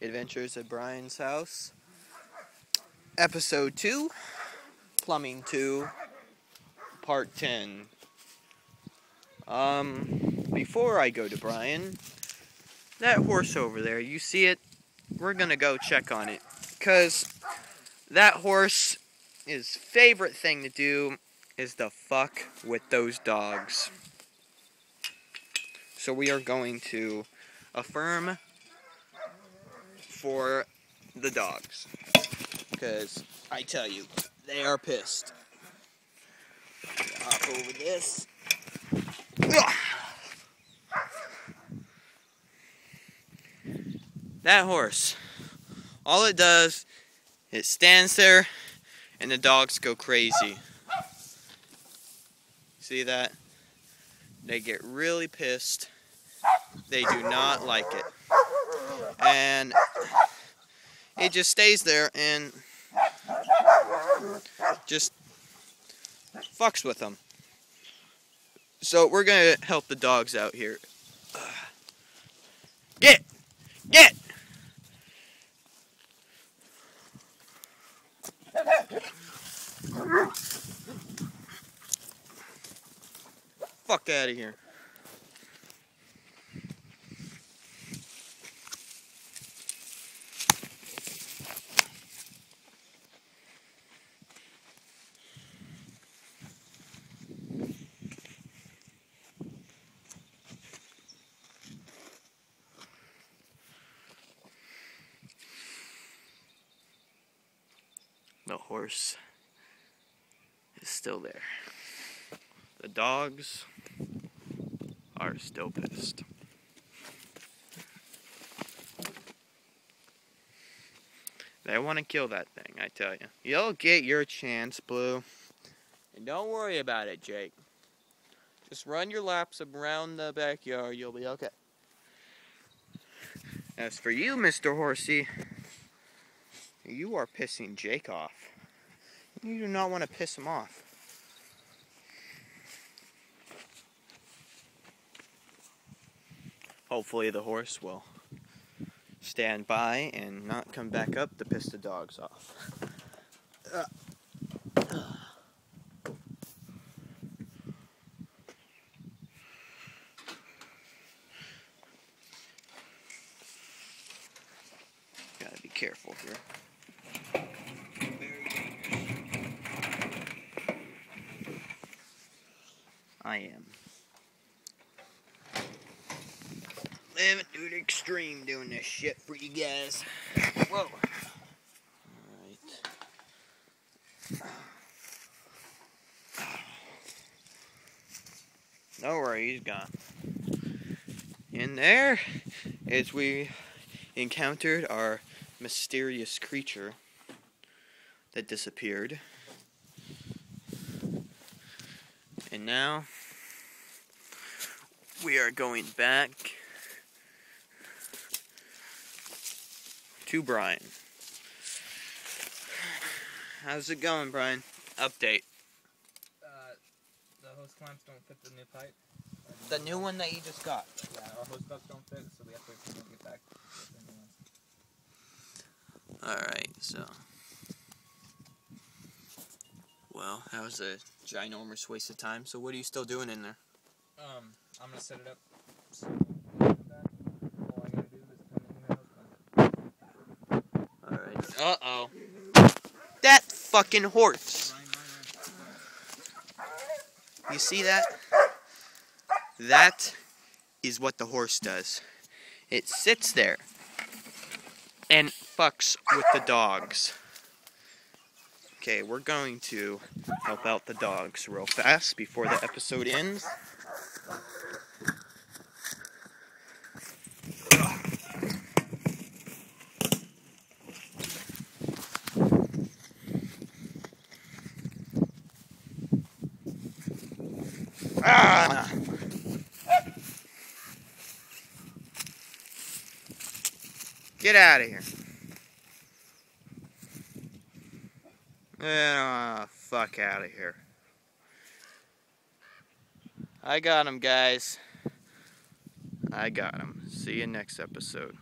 Adventures at Bryans' House, Episode 2, Plumbing 2, Part 10. Before I go to Brian, that horse over there, you see it? We're gonna go check on it, because that horse, his favorite thing to do is to fuck with those dogs. So we are going to affirm for the dogs, because I tell you, they are pissed. Hop over this. That horse, all it does, it stands there and the dogs go crazy. See that? They get really pissed. They do not like it. And it just stays there and just fucks with them. So we're gonna help the dogs out here. Get! Get! Fuck out of here. The horse is still there. The dogs are still pissed. They want to kill that thing, I tell you. You'll get your chance, Blue. And don't worry about it, Jake. Just run your laps around the backyard, you'll be okay. As for you, Mr. Horsey, you are pissing Jake off. You do not want to piss him off. Hopefully the horse will stand by and not come back up to piss the dogs off. Gotta be careful here. I am. Living to the extreme doing this shit for you guys. Whoa. Alright. Don't worry, he's gone. In there is we encountered our mysterious creature that disappeared. And now we are going back to Brian. How's it going, Brian? Update. The hose clamps don't fit the new pipe. The new one that you just got. Yeah, our hose clamps don't fit, so we have to get back to the new ones. Alright, so. Well, that was a ginormous waste of time. So what are you still doing in there? I'm gonna set it up. So all I gotta do is come in the hose clamp. Alright. Uh-oh. That fucking horse. You see that? That is what the horse does. It sits there and fucks with the dogs. Okay, we're going to help out the dogs real fast before the episode ends. Ah! Get out of here. Fuck out of here. I got him, guys. I got him. See you next episode.